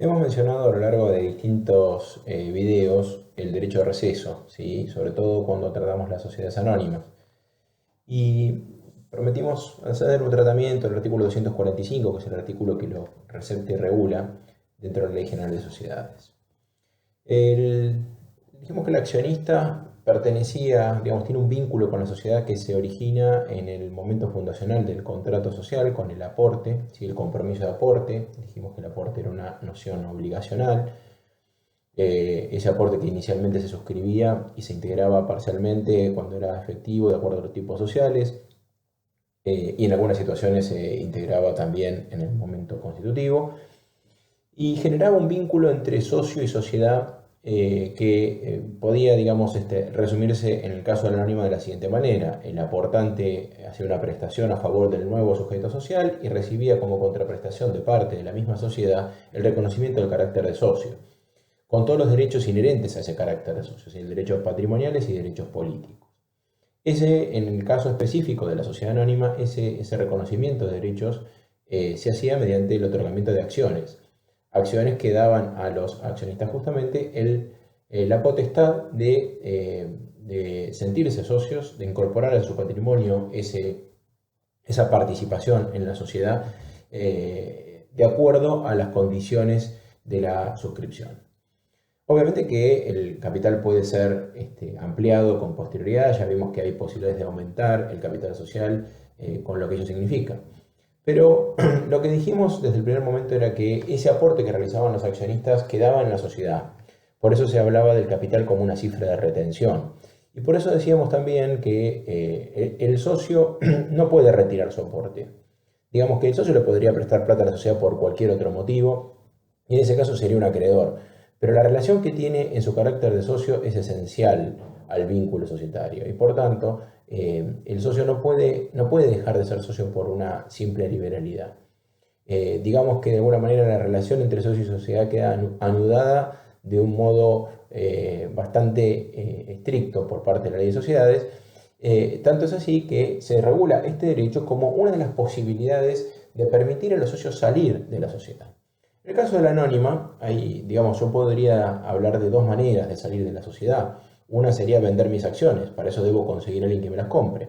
Hemos mencionado a lo largo de distintos videos el derecho de receso, ¿sí? Sobre todo cuando tratamos las sociedades anónimas. Y prometimos hacer un tratamiento del artículo 245, que es el artículo que lo recepta y regula dentro de la Ley General de Sociedades. Dijimos que el accionista pertenecía, digamos, tiene un vínculo con la sociedad que se origina en el momento fundacional del contrato social, con el aporte, ¿sí? El compromiso de aporte. Dijimos que el aporte era una noción obligacional. Ese aporte que inicialmente se suscribía y se integraba parcialmente cuando era efectivo de acuerdo a los tipos sociales, y en algunas situaciones se integraba también en el momento constitutivo, y generaba un vínculo entre socio y sociedad que podía, digamos, resumirse en el caso del anónimo de la siguiente manera. El aportante hacía una prestación a favor del nuevo sujeto social y recibía como contraprestación de parte de la misma sociedad el reconocimiento del carácter de socio, con todos los derechos inherentes a ese carácter de socio, ¿sí? Derechos patrimoniales y derechos políticos. En el caso específico de la sociedad anónima, ese reconocimiento de derechos se hacía mediante el otorgamiento de acciones que daban a los accionistas justamente la potestad de sentirse socios, de incorporar a su patrimonio esa participación en la sociedad de acuerdo a las condiciones de la suscripción. Obviamente que el capital puede ser ampliado con posterioridad. Ya vimos que hay posibilidades de aumentar el capital social con lo que ello significa. Pero lo que dijimos desde el primer momento era que ese aporte que realizaban los accionistas quedaba en la sociedad. Por eso se hablaba del capital como una cifra de retención. Y por eso decíamos también que el socio no puede retirar su aporte. Digamos que el socio le podría prestar plata a la sociedad por cualquier otro motivo, y en ese caso sería un acreedor. Pero la relación que tiene en su carácter de socio es esencial al vínculo societario, y por tanto el socio no puede dejar de ser socio por una simple liberalidad. Digamos que de alguna manera la relación entre socio y sociedad queda anudada de un modo bastante estricto por parte de la ley de sociedades. Tanto es así que se regula este derecho como una de las posibilidades de permitir a los socios salir de la sociedad. En el caso de la anónima, ahí, digamos, yo podría hablar de dos maneras de salir de la sociedad. Una sería vender mis acciones, para eso debo conseguir a alguien que me las compre.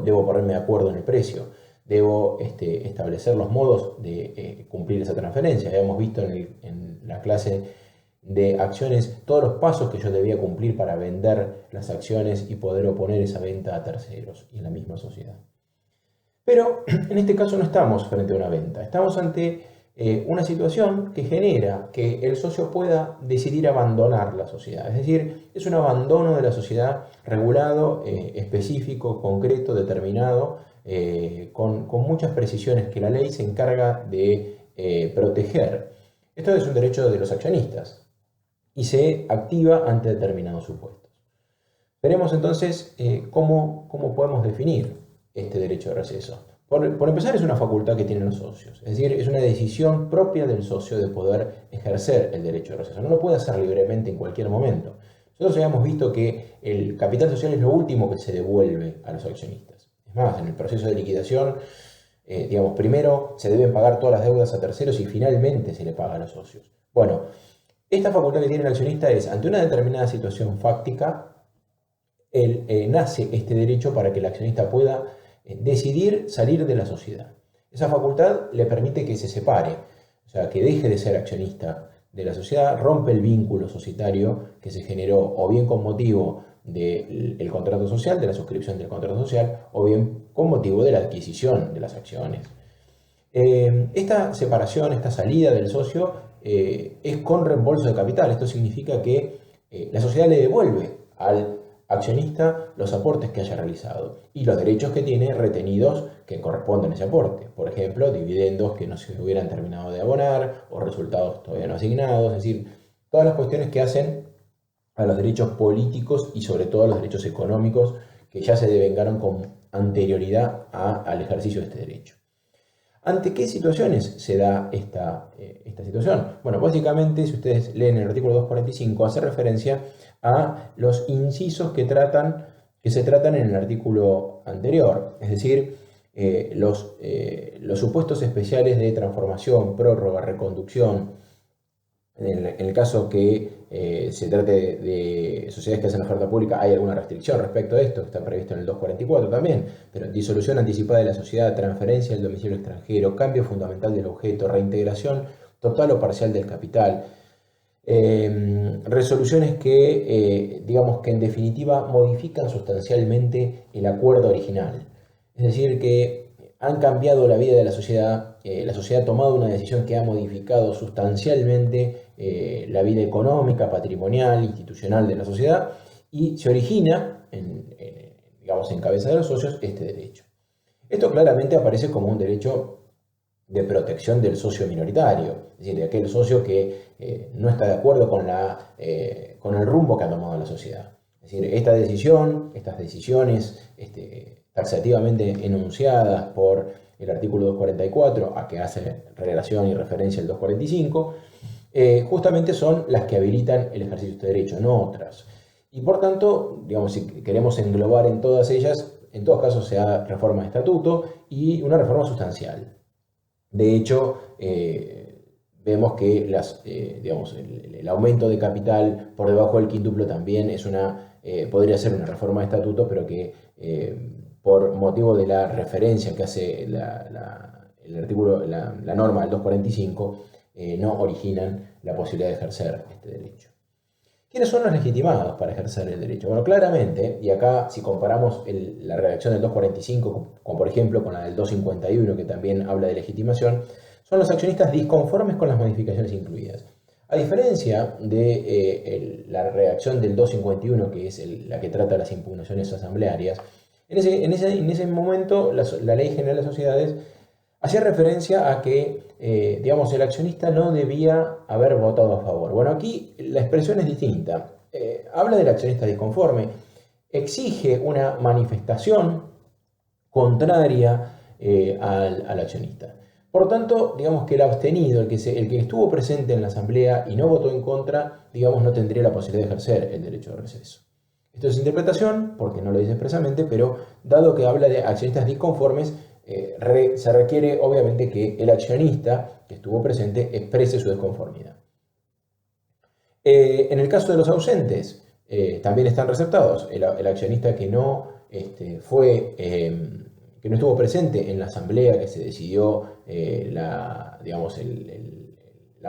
Debo ponerme de acuerdo en el precio, debo establecer los modos de cumplir esa transferencia. Habíamos visto en la clase de acciones todos los pasos que yo debía cumplir para vender las acciones y poder oponer esa venta a terceros y en la misma sociedad. Pero en este caso no estamos frente a una venta, estamos ante una situación que genera que el socio pueda decidir abandonar la sociedad. Es decir, es un abandono de la sociedad regulado, específico, concreto, determinado, con muchas precisiones que la ley se encarga de proteger. Esto es un derecho de los accionistas y se activa ante determinados supuestos. Veremos entonces cómo podemos definir este derecho de receso. Por empezar, es una facultad que tienen los socios, es decir, es una decisión propia del socio de poder ejercer el derecho de receso. No lo puede hacer libremente en cualquier momento. Nosotros habíamos visto que el capital social es lo último que se devuelve a los accionistas. Es más, en el proceso de liquidación, digamos, primero se deben pagar todas las deudas a terceros y finalmente se le paga a los socios. Bueno, esta facultad que tiene el accionista es, ante una determinada situación fáctica, nace este derecho para que el accionista pueda decidir salir de la sociedad. Esa facultad le permite que se separe, o sea, que deje de ser accionista de la sociedad, rompe el vínculo societario que se generó o bien con motivo del contrato social, de la suscripción del contrato social, o bien con motivo de la adquisición de las acciones. Esta separación, esta salida del socio es con reembolso de capital. Esto significa que la sociedad le devuelve al accionista los aportes que haya realizado y los derechos que tiene retenidos que corresponden a ese aporte. Por ejemplo, dividendos que no se hubieran terminado de abonar o resultados todavía no asignados. Es decir, todas las cuestiones que hacen a los derechos políticos y sobre todo a los derechos económicos que ya se devengaron con anterioridad al ejercicio de este derecho. ¿Ante qué situaciones se da esta situación? Bueno, básicamente, si ustedes leen el artículo 245, hace referencia a los incisos que se tratan en el artículo anterior. Es decir, los supuestos especiales de transformación, prórroga, reconducción, en el caso que se trate de sociedades que hacen oferta pública, hay alguna restricción respecto a esto, que está previsto en el 244 también, pero disolución anticipada de la sociedad, transferencia del domicilio extranjero, cambio fundamental del objeto, reintegración total o parcial del capital, resoluciones que, digamos que en definitiva modifican sustancialmente el acuerdo original. Es decir, que han cambiado la vida de la sociedad ha tomado una decisión que ha modificado sustancialmente la vida económica, patrimonial, institucional de la sociedad y se origina, digamos, en cabeza de los socios, este derecho. Esto claramente aparece como un derecho de protección del socio minoritario, es decir, de aquel socio que no está de acuerdo con el rumbo que ha tomado la sociedad. Es decir, estas decisiones taxativamente enunciadas por el artículo 244, a que hace relación y referencia el 245, justamente son las que habilitan el ejercicio de este derecho, no otras. Y por tanto, digamos, si queremos englobar en todas ellas, en todos casos se da reforma de estatuto y una reforma sustancial. De hecho, vemos que digamos, el aumento de capital por debajo del quíntuplo también podría ser una reforma de estatuto, pero que por motivo de la referencia que hace el artículo, la norma del 245, no originan la posibilidad de ejercer este derecho. ¿Quiénes son los legitimados para ejercer el derecho? Bueno, claramente, y acá si comparamos la redacción del 245 con, por ejemplo, con la del 251, que también habla de legitimación, son los accionistas disconformes con las modificaciones incluidas. A diferencia de la redacción del 251, que es la que trata las impugnaciones asamblearias, en ese momento la Ley General de Sociedades hacía referencia a que, digamos, el accionista no debía haber votado a favor. Bueno, aquí la expresión es distinta. Habla del accionista disconforme, exige una manifestación contraria al accionista. Por tanto, digamos que el abstenido, el que estuvo presente en la asamblea y no votó en contra, digamos, no tendría la posibilidad de ejercer el derecho de receso. Esto es interpretación, porque no lo dice expresamente, pero dado que habla de accionistas disconformes, se requiere obviamente que el accionista que estuvo presente exprese su desconformidad. En el caso de los ausentes, también están receptados. El accionista que no estuvo presente en la asamblea que se decidió la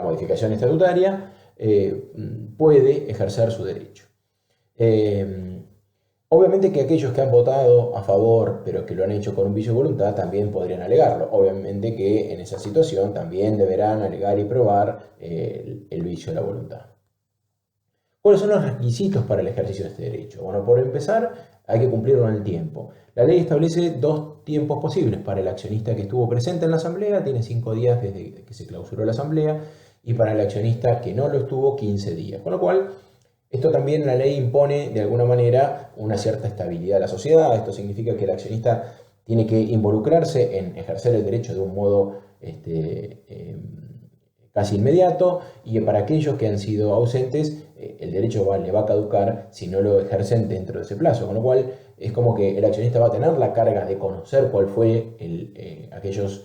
modificación estatutaria, puede ejercer su derecho. Obviamente que aquellos que han votado a favor, pero que lo han hecho con un vicio de voluntad, también podrían alegarlo. Obviamente que en esa situación también deberán alegar y probar el vicio de la voluntad. ¿Cuáles son los requisitos para el ejercicio de este derecho? Bueno, por empezar, hay que cumplirlo en el tiempo. La ley establece 2 tiempos posibles para el accionista que estuvo presente en la asamblea, tiene 5 días desde que se clausuró la asamblea, y para el accionista que no lo estuvo, 15 días. Con lo cual, esto también la ley impone de alguna manera una cierta estabilidad a la sociedad. Esto significa que el accionista tiene que involucrarse en ejercer el derecho de un modo casi inmediato, y para aquellos que han sido ausentes, el derecho le va a caducar si no lo ejercen dentro de ese plazo. Con lo cual es como que el accionista va a tener la carga de conocer cuál fue aquellas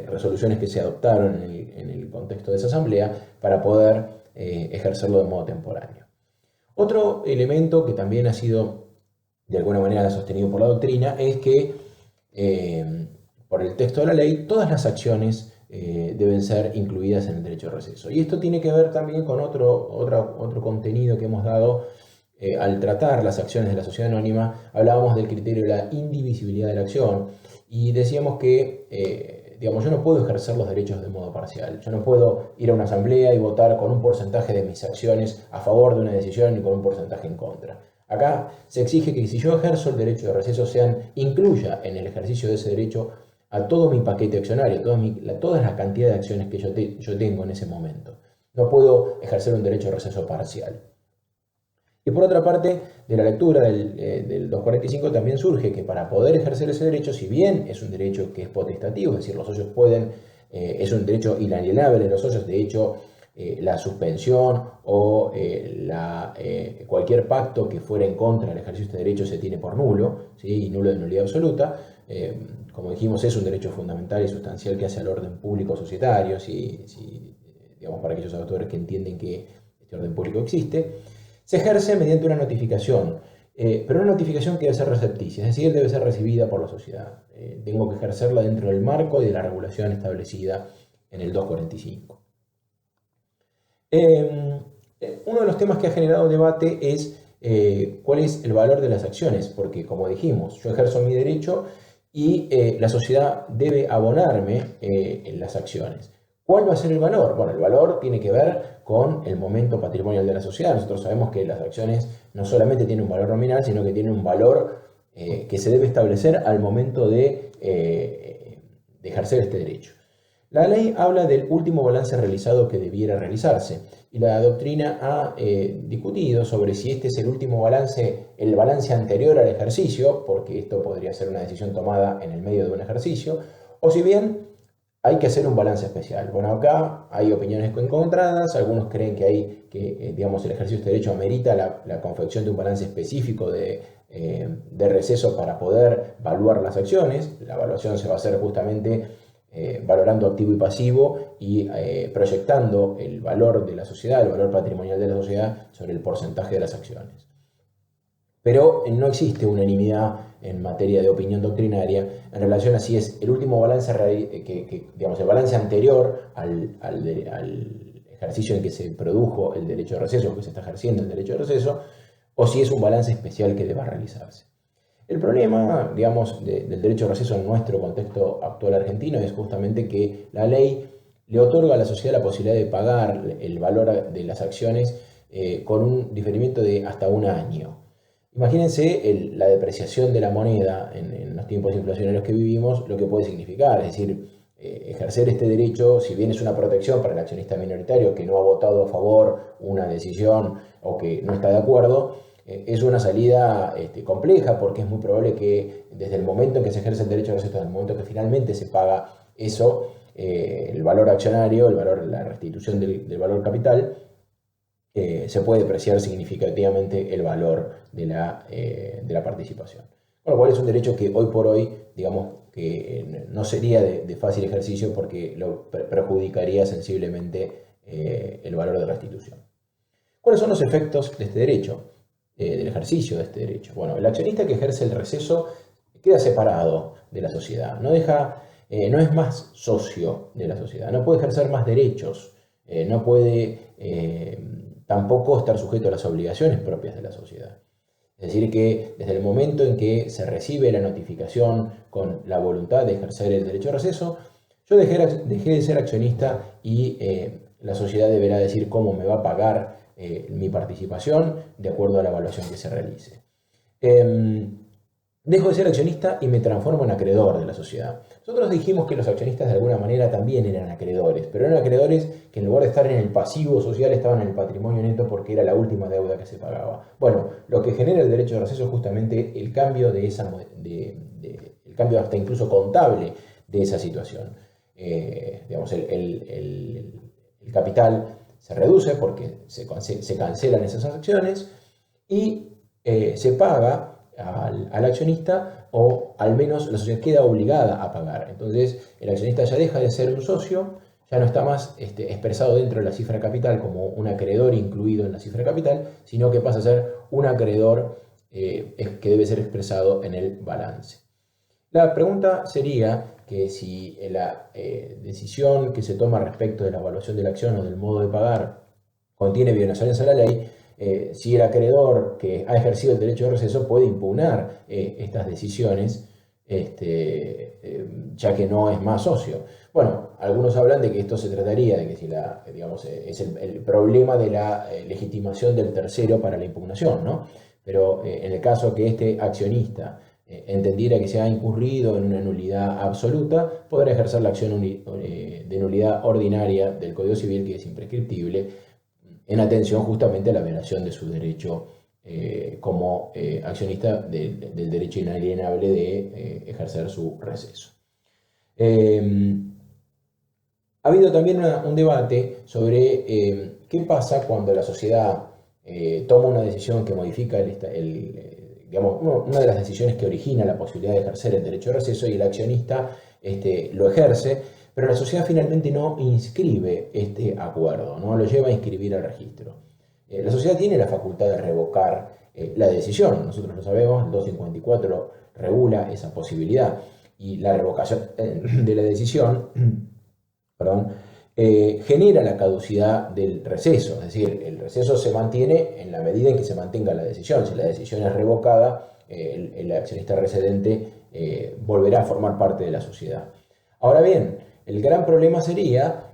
resoluciones que se adoptaron en el contexto de esa asamblea para poder ejercerlo de modo temporáneo. Otro elemento que también ha sido de alguna manera sostenido por la doctrina es que por el texto de la ley todas las acciones deben ser incluidas en el derecho de receso. Y esto tiene que ver también con otro contenido que hemos dado al tratar las acciones de la sociedad anónima. Hablábamos del criterio de la indivisibilidad de la acción y decíamos que digamos, yo no puedo ejercer los derechos de modo parcial. Yo no puedo ir a una asamblea y votar con un porcentaje de mis acciones a favor de una decisión y con un porcentaje en contra. Acá se exige que si yo ejerzo el derecho de receso, incluya en el ejercicio de ese derecho a todo mi paquete accionario, toda la cantidad de acciones que yo tengo en ese momento. No puedo ejercer un derecho de receso parcial. Y por otra parte, de la lectura del 245 también surge que para poder ejercer ese derecho, si bien es un derecho que es potestativo, es decir, los socios pueden, es un derecho inalienable de los socios, de hecho, la suspensión o cualquier pacto que fuera en contra del ejercicio de este derecho se tiene por nulo, ¿sí? Y nulo de nulidad absoluta, como dijimos, es un derecho fundamental y sustancial que hace al orden público societario, digamos, para aquellos autores que entienden que este orden público existe, se ejerce mediante una notificación, pero una notificación que debe ser recepticia, es decir, debe ser recibida por la sociedad. Tengo que ejercerla dentro del marco y de la regulación establecida en el 245. Uno de los temas que ha generado debate es cuál es el valor de las acciones, porque como dijimos, yo ejerzo mi derecho y la sociedad debe abonarme en las acciones. ¿Cuál va a ser el valor? Bueno, el valor tiene que ver con el momento patrimonial de la sociedad. Nosotros sabemos que las acciones no solamente tienen un valor nominal, sino que tienen un valor que se debe establecer al momento de ejercer este derecho. La ley habla del último balance realizado que debiera realizarse y la doctrina ha discutido sobre si este es el último balance, el balance anterior al ejercicio, porque esto podría ser una decisión tomada en el medio de un ejercicio, o si bien hay que hacer un balance especial. Bueno, acá hay opiniones encontradas, algunos creen que digamos, el ejercicio de este derecho amerita la confección de un balance específico de receso para poder evaluar las acciones. La evaluación se va a hacer justamente valorando activo y pasivo y proyectando el valor de la sociedad, el valor patrimonial de la sociedad sobre el porcentaje de las acciones. Pero no existe unanimidad en materia de opinión doctrinaria en relación a si es el último balance, digamos, el balance anterior al ejercicio en que se produjo el derecho de receso, que se está ejerciendo el derecho de receso, o si es un balance especial que deba realizarse. El problema, digamos, del derecho de receso en nuestro contexto actual argentino es justamente que la ley le otorga a la sociedad la posibilidad de pagar el valor de las acciones con un diferimiento de hasta un año. Imagínense la depreciación de la moneda en los tiempos inflacionarios que vivimos, lo que puede significar, es decir, ejercer este derecho, si bien es una protección para el accionista minoritario que no ha votado a favor una decisión o que no está de acuerdo, es una salida compleja porque es muy probable que desde el momento en que se ejerce el derecho de receso hasta el momento que finalmente se paga eso, el valor accionario, la restitución del valor capital, se puede depreciar significativamente el valor de la participación. Con lo cual es un derecho que hoy por hoy, digamos, que no sería de fácil ejercicio porque lo perjudicaría sensiblemente el valor de restitución. ¿Cuáles son los efectos de este derecho, del ejercicio de este derecho? Bueno, el accionista que ejerce el receso queda separado de la sociedad, no es más socio de la sociedad, no puede ejercer más derechos, no puede tampoco estar sujeto a las obligaciones propias de la sociedad. Es decir, que desde el momento en que se recibe la notificación con la voluntad de ejercer el derecho de receso, yo dejé de ser accionista y la sociedad deberá decir cómo me va a pagar mi participación de acuerdo a la evaluación que se realice. Dejo de ser accionista y me transformo en acreedor de la sociedad. Nosotros dijimos que los accionistas de alguna manera también eran acreedores, pero eran acreedores que en lugar de estar en el pasivo social estaban en el patrimonio neto porque era la última deuda que se pagaba. Bueno, lo que genera el derecho de receso es justamente el cambio el cambio hasta incluso contable de esa situación. Digamos, el capital se reduce porque se cancelan esas acciones y se paga al accionista, o al menos la sociedad queda obligada a pagar. Entonces el accionista ya deja de ser un socio, ya no está más expresado dentro de la cifra capital como un acreedor incluido en la cifra capital, sino que pasa a ser un acreedor que debe ser expresado en el balance. La pregunta sería que si la decisión que se toma respecto de la evaluación de la acción o del modo de pagar contiene violaciones a la ley, si el acreedor que ha ejercido el derecho de receso puede impugnar estas decisiones, ya que no es más socio. Bueno, algunos hablan de que esto se trataría de que si digamos, es el problema de la legitimación del tercero para la impugnación, ¿no? Pero en el caso que este accionista entendiera que se ha incurrido en una nulidad absoluta, podrá ejercer la acción de nulidad ordinaria del Código Civil, que es imprescriptible, en atención justamente a la violación de su derecho como accionista del derecho inalienable de ejercer su receso. Ha habido también un debate sobre qué pasa cuando la sociedad toma una decisión que modifica digamos, una de las decisiones que origina la posibilidad de ejercer el derecho de receso, y el accionista lo ejerce, pero la sociedad finalmente no inscribe este acuerdo, no lo lleva a inscribir al registro. La sociedad tiene la facultad de revocar la decisión, nosotros lo sabemos, el 254 regula esa posibilidad, y la revocación de la decisión, perdón, genera la caducidad del receso, es decir, el receso se mantiene en la medida en que se mantenga la decisión. Si la decisión es revocada, el accionista recedente volverá a formar parte de la sociedad. Ahora bien, el gran problema sería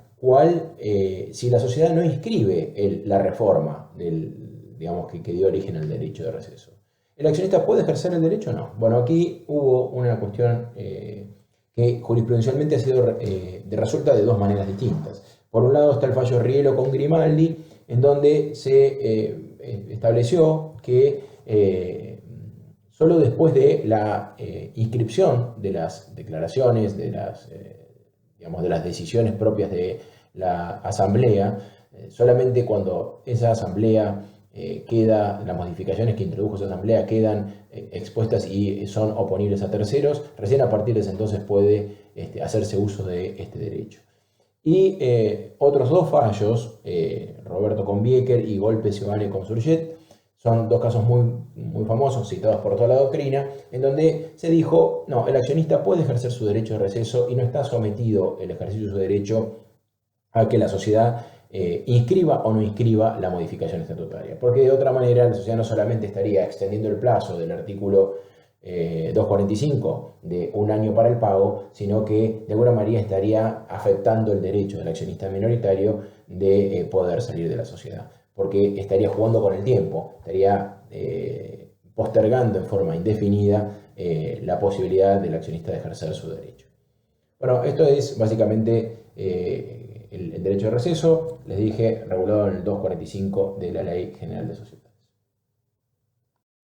si la sociedad no inscribe la reforma digamos, que dio origen al derecho de receso. ¿El accionista puede ejercer el derecho o no? Bueno, aquí hubo una cuestión que jurisprudencialmente ha sido resulta de dos maneras distintas. Por un lado está el fallo Rielo con Grimaldi, en donde se estableció que solo después de la inscripción de las declaraciones, digamos, de las decisiones propias de la asamblea, solamente cuando esa asamblea las modificaciones que introdujo esa asamblea quedan expuestas y son oponibles a terceros, recién a partir de ese entonces puede hacerse uso de este derecho. Y otros dos fallos, Roberto con Biecker y Golpe Giovanni con Surget, son dos casos muy famosos, citados por toda la doctrina, en donde se dijo, no, el accionista puede ejercer su derecho de receso y no está sometido el ejercicio de su derecho a que la sociedad inscriba o no inscriba la modificación estatutaria. Porque de otra manera la sociedad no solamente estaría extendiendo el plazo del artículo 245 de un año para el pago, sino que de alguna manera estaría afectando el derecho del accionista minoritario de poder salir de la sociedad, porque estaría jugando con el tiempo, estaría postergando en forma indefinida la posibilidad del accionista de ejercer su derecho. Bueno, esto es básicamente el derecho de receso, les dije, regulado en el 245 de la Ley General de Sociedades.